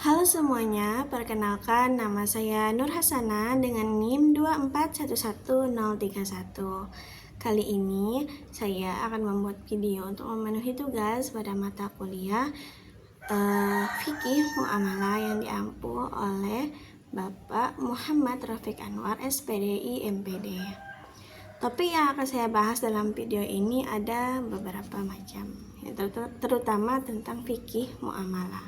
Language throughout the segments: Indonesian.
Halo semuanya, perkenalkan nama saya Nur Hasana dengan NIM 2411031. Kali ini saya akan membuat video untuk memenuhi tugas pada mata kuliah Fikih Muamalah yang diampu oleh Bapak Muhammad Rafiq Anwar, SPDI MPD. Topik yang akan saya bahas dalam video ini ada beberapa macam, terutama tentang fikih muamalah.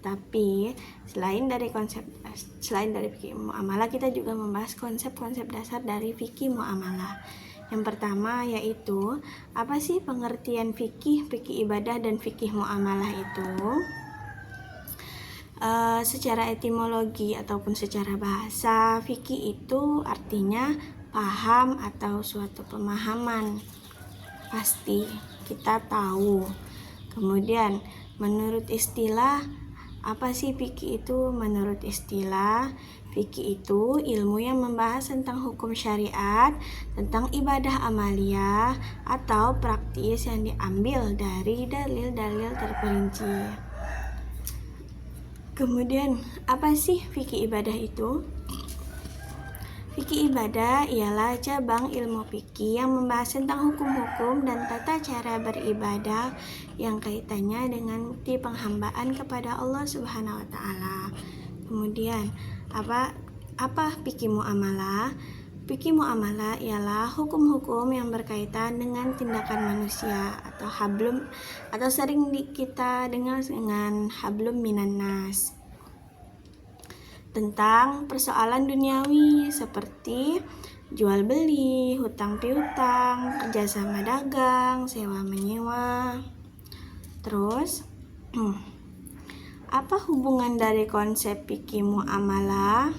Tapi selain dari fikih muamalah, kita juga membahas konsep-konsep dasar dari fikih muamalah. Yang pertama yaitu apa sih pengertian fikih ibadah dan fikih muamalah itu? Secara etimologi ataupun secara bahasa, fikih itu artinya paham atau suatu pemahaman. Pasti kita tahu. Kemudian menurut istilah, apa sih fikih itu? Menurut istilah, fikih itu ilmu yang membahas tentang hukum syariat, tentang ibadah amaliyah atau praktis yang diambil dari dalil-dalil terperinci. Kemudian, apa sih fikih ibadah itu? Fikih ibadah ialah cabang ilmu fikih yang membahas tentang hukum-hukum dan tata cara beribadah yang kaitannya dengan bukti penghambaan kepada Allah Subhanahu wa taala. Kemudian, apa fikih muamalah? Fikih muamalah ialah hukum-hukum yang berkaitan dengan tindakan manusia atau sering kita dengar dengan hablum minan nas, tentang persoalan duniawi seperti jual beli, hutang piutang, kerjasama dagang, sewa menyewa. Terus, apa hubungan dari konsep fikih muamalah?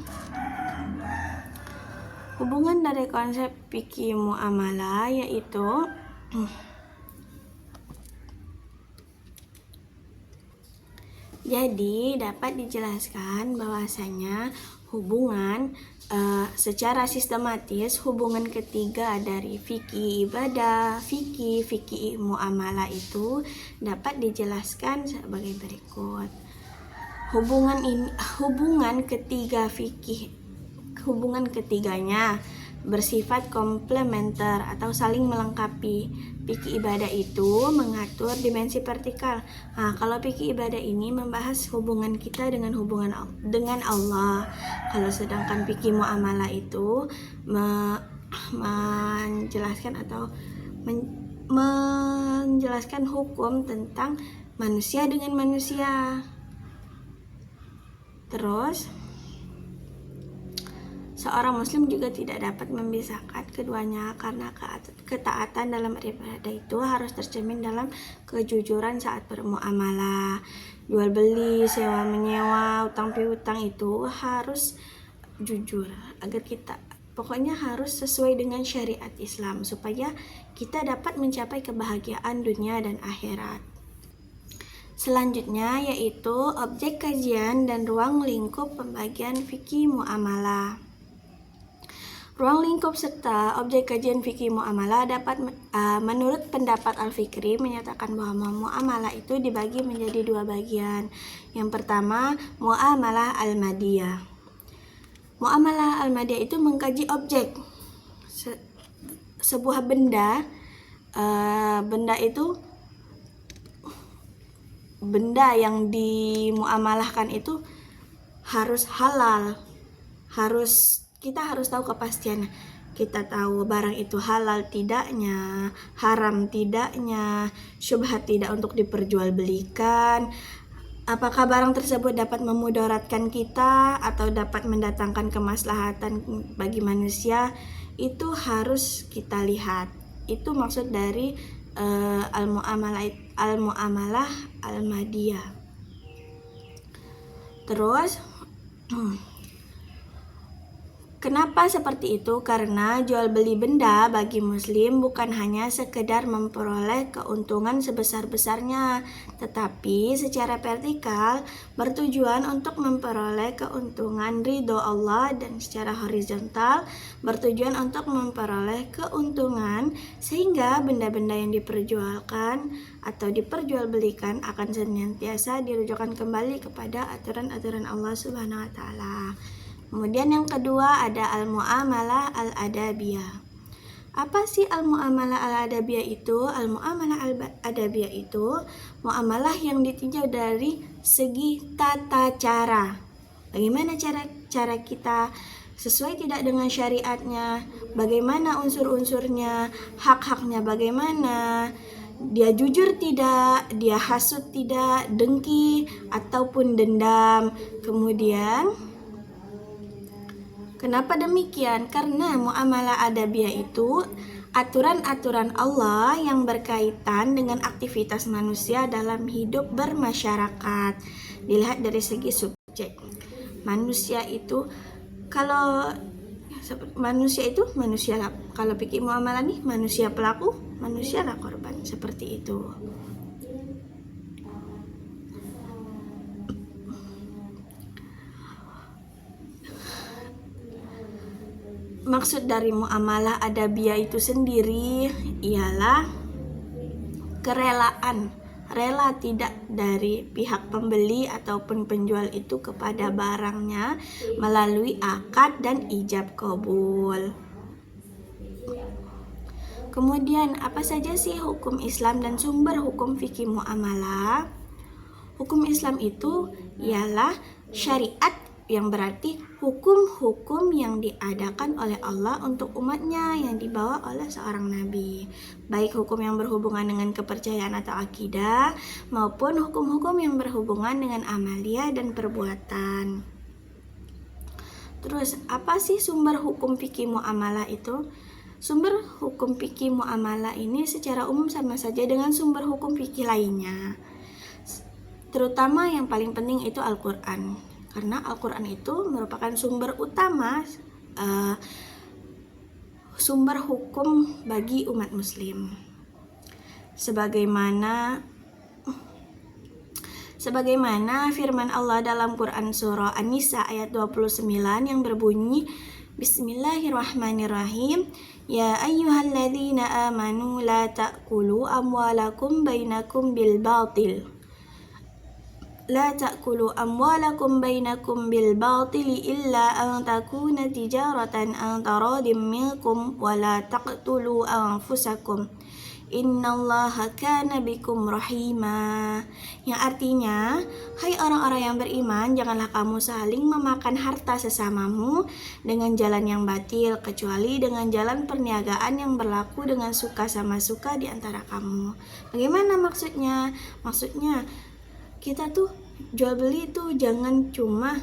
Hubungan dari konsep fikih muamalah yaitu jadi dapat dijelaskan bahwasanya hubungan secara sistematis, hubungan ketiga dari fikih ibadah, fikih muamalah itu dapat dijelaskan sebagai berikut. Hubungan ketiganya bersifat komplementer atau saling melengkapi. Fikih ibadah itu mengatur dimensi vertikal. Kalau fikih ibadah ini membahas hubungan kita dengan Allah. Kalau sedangkan fikih muamalah itu menjelaskan hukum tentang manusia dengan manusia. Terus, seorang muslim juga tidak dapat memisahkan keduanya karena ketaatan dalam ibadah itu harus tercermin dalam kejujuran saat bermuamalah. Jual beli, sewa menyewa, utang piutang itu harus jujur pokoknya harus sesuai dengan syariat Islam supaya kita dapat mencapai kebahagiaan dunia dan akhirat. Selanjutnya yaitu objek kajian dan ruang lingkup pembagian fikih muamalah. Ruang lingkup serta objek kajian fikih muamalah menurut pendapat Al-Fikri menyatakan bahwa muamalah itu dibagi menjadi dua bagian. Yang pertama, muamalah al-madiyah. Muamalah al-madiyah itu mengkaji objek sebuah benda. Benda yang dimuamalahkan itu harus halal, kita harus tahu kepastian. Kita tahu barang itu halal tidaknya, haram tidaknya, syubhat tidak untuk diperjualbelikan, apakah barang tersebut dapat memudaratkan kita atau dapat mendatangkan kemaslahatan bagi manusia, itu harus kita lihat. Itu maksud dari al-muamalah al-madiyah. Terus, Kenapa seperti itu? Karena jual beli benda bagi muslim bukan hanya sekedar memperoleh keuntungan sebesar-besarnya, tetapi secara vertikal bertujuan untuk memperoleh keuntungan ridho Allah, dan secara horizontal bertujuan untuk memperoleh keuntungan sehingga benda-benda yang diperjualkan atau diperjualbelikan akan senantiasa dirujukan kembali kepada aturan-aturan Allah Subhanahu wa taala. Kemudian yang kedua ada al-muamalah al-adabiyah. Apa sih al-muamalah al-adabiyah itu? Al-muamalah al-adabiyah itu muamalah yang ditinjau dari segi tata cara. Bagaimana cara kita sesuai tidak dengan syariatnya? Bagaimana unsur-unsurnya? Hak-haknya bagaimana? Dia jujur tidak? Dia hasut tidak? Dengki ataupun dendam? Kemudian kenapa demikian? Karena muamalah adabiyah itu aturan-aturan Allah yang berkaitan dengan aktivitas manusia dalam hidup bermasyarakat. Dilihat dari segi subjek. Manusia itu kalau fikih muamalah nih, manusia pelaku, manusialah korban, seperti itu. Maksud dari muamalah adabiyah itu sendiri ialah kerelaan, rela tidak dari pihak pembeli ataupun penjual itu kepada barangnya melalui akad dan ijab kabul. Kemudian apa saja sih hukum Islam dan sumber hukum fikih muamalah? Hukum Islam itu ialah syariat, yang berarti hukum-hukum yang diadakan oleh Allah untuk umatnya yang dibawa oleh seorang nabi, baik hukum yang berhubungan dengan kepercayaan atau akidah maupun hukum-hukum yang berhubungan dengan amalia dan perbuatan. Terus apa sih sumber hukum fikih muamalah itu? Sumber hukum fikih muamalah ini secara umum sama saja dengan sumber hukum fikih lainnya, terutama yang paling penting itu Al-Quran. Karena Al-Quran itu merupakan sumber utama, sumber hukum bagi umat muslim. Sebagaimana firman Allah dalam Quran surah An-Nisa ayat 29 yang berbunyi, Bismillahirrahmanirrahim. Ya ayyuhalladzina amanu la ta'kulu amwalakum bainakum bil batil. La ta'kulu amwalakum bainakum bil batili illa an takuna tijaratan an taradim minkum wa la taqtulu anfusakum innallaha kana bikum rahima. Yang artinya, hai orang-orang yang beriman, janganlah kamu saling memakan harta sesamamu dengan jalan yang batil, kecuali dengan jalan perniagaan yang berlaku dengan suka sama suka di antara kamu. Bagaimana maksudnya? Maksudnya kita tuh jual beli tuh jangan cuma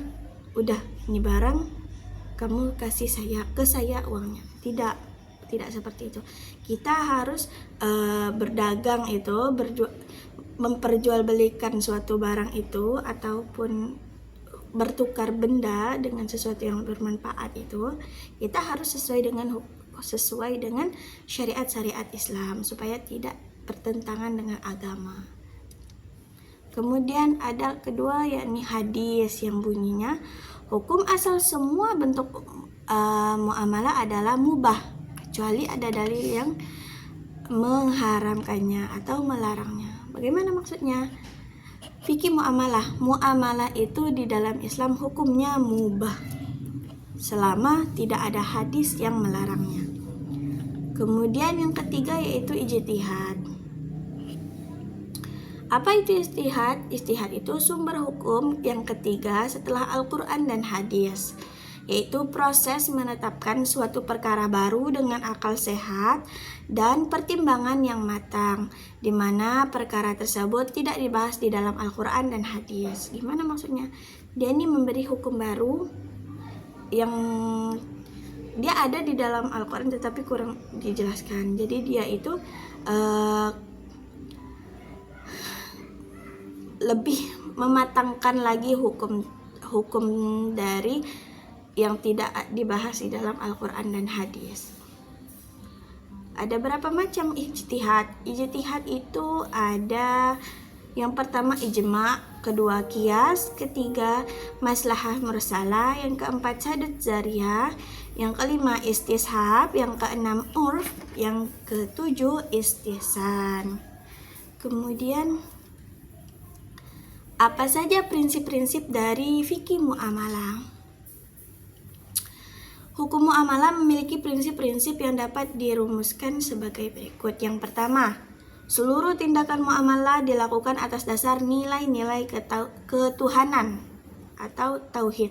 udah ini barang kamu kasih ke saya uangnya. Tidak seperti itu. Kita harus berdagang itu, memperjualbelikan suatu barang itu ataupun bertukar benda dengan sesuatu yang bermanfaat itu, kita harus sesuai dengan syariat Islam supaya tidak bertentangan dengan agama. Kemudian ada kedua yakni hadis yang bunyinya hukum asal semua bentuk muamalah adalah mubah kecuali ada dalil yang mengharamkannya atau melarangnya. Bagaimana maksudnya? Fikih muamalah itu di dalam Islam hukumnya mubah selama tidak ada hadis yang melarangnya. Kemudian yang ketiga yaitu ijtihad. Apa itu ijtihad? Ijtihad itu sumber hukum yang ketiga setelah Al-Quran dan hadis, yaitu proses menetapkan suatu perkara baru dengan akal sehat dan pertimbangan yang matang, di mana perkara tersebut tidak dibahas di dalam Al-Quran dan hadis. Gimana maksudnya? Dia ini memberi hukum baru yang dia ada di dalam Al-Quran tetapi kurang dijelaskan. Jadi dia itu lebih mematangkan lagi hukum dari yang tidak dibahas di dalam Al-Quran dan hadis. Ada berapa macam ijtihad? Ijtihad itu ada yang pertama ijma, kedua qiyas, ketiga maslahah mursalah, yang keempat sadud zariyah, yang kelima istishab, yang keenam urf, yang ketujuh istihsan. Kemudian apa saja prinsip-prinsip dari fikih muamalah? Hukum muamalah memiliki prinsip-prinsip yang dapat dirumuskan sebagai berikut. Yang pertama, seluruh tindakan muamalah dilakukan atas dasar nilai-nilai ketuhanan atau tauhid.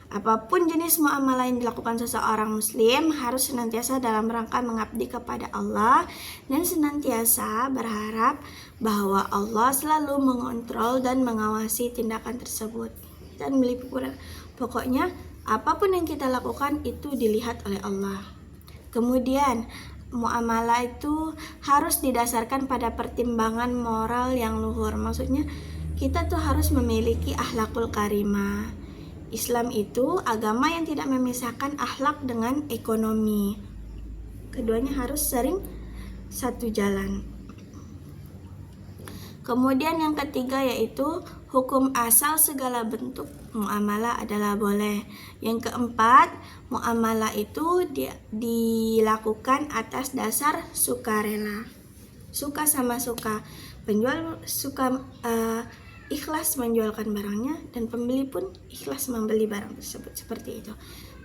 Apapun jenis muamalah yang dilakukan seseorang muslim harus senantiasa dalam rangka mengabdi kepada Allah dan senantiasa berharap bahwa Allah selalu mengontrol dan mengawasi tindakan tersebut. Dan pokoknya apapun yang kita lakukan itu dilihat oleh Allah. Kemudian muamalah itu harus didasarkan pada pertimbangan moral yang luhur. Maksudnya kita tuh harus memiliki akhlakul karimah. Islam itu agama yang tidak memisahkan akhlak dengan ekonomi. Keduanya harus sering satu jalan. Kemudian yang ketiga yaitu hukum asal segala bentuk muamalah adalah boleh. Yang keempat, muamalah itu dilakukan atas dasar sukarela. Suka sama suka. Penjual suka ikhlas menjualkan barangnya dan pembeli pun ikhlas membeli barang tersebut, seperti itu.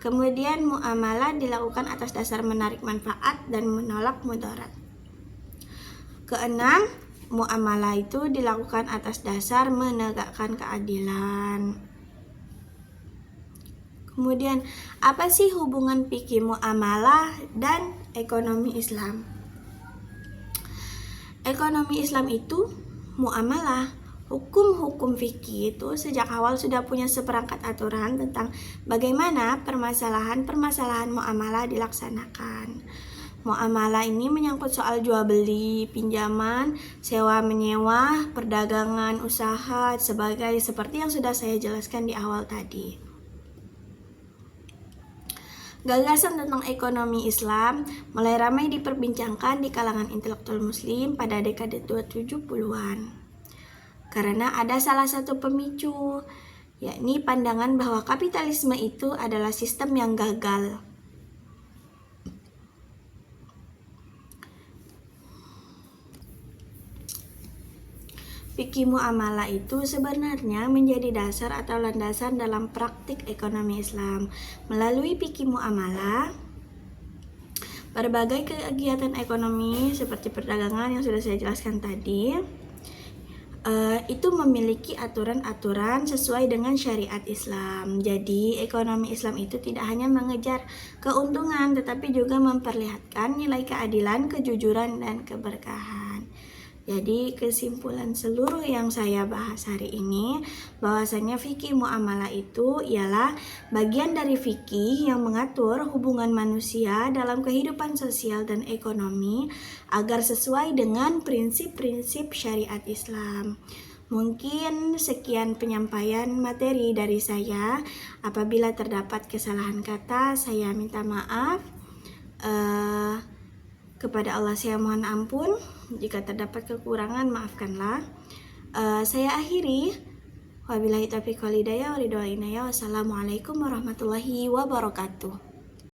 Kemudian muamalah dilakukan atas dasar menarik manfaat dan menolak mudarat. Keenam, muamalah itu dilakukan atas dasar menegakkan keadilan. Kemudian, apa sih hubungan fikih muamalah dan ekonomi Islam? Ekonomi Islam itu muamalah. Hukum-hukum fikih itu sejak awal sudah punya seperangkat aturan tentang bagaimana permasalahan-permasalahan muamalah dilaksanakan. Muamalah ini menyangkut soal jual beli, pinjaman, sewa menyewa, perdagangan, usaha, seperti yang sudah saya jelaskan di awal tadi. Gagasan tentang ekonomi Islam mulai ramai diperbincangkan di kalangan intelektual muslim pada dekade 70-an. Karena ada salah satu pemicu, yakni pandangan bahwa kapitalisme itu adalah sistem yang gagal. Fikih muamalah itu sebenarnya menjadi dasar atau landasan dalam praktik ekonomi Islam. Melalui fikih muamalah, berbagai kegiatan ekonomi seperti perdagangan yang sudah saya jelaskan tadi, itu memiliki aturan-aturan sesuai dengan syariat Islam. Jadi ekonomi Islam itu tidak hanya mengejar keuntungan, tetapi juga memperlihatkan nilai keadilan, kejujuran, dan keberkahan. Jadi kesimpulan seluruh yang saya bahas hari ini, bahwasanya fikih muamalah itu ialah bagian dari fikih yang mengatur hubungan manusia dalam kehidupan sosial dan ekonomi agar sesuai dengan prinsip-prinsip syariat Islam. Mungkin sekian penyampaian materi dari saya. Apabila terdapat kesalahan kata, saya minta maaf. Kepada Allah saya mohon ampun. Jika terdapat kekurangan, maafkanlah. Saya akhiri. Wabillahi taufiq wal hidayah. Wassalamualaikum warahmatullahi wabarakatuh.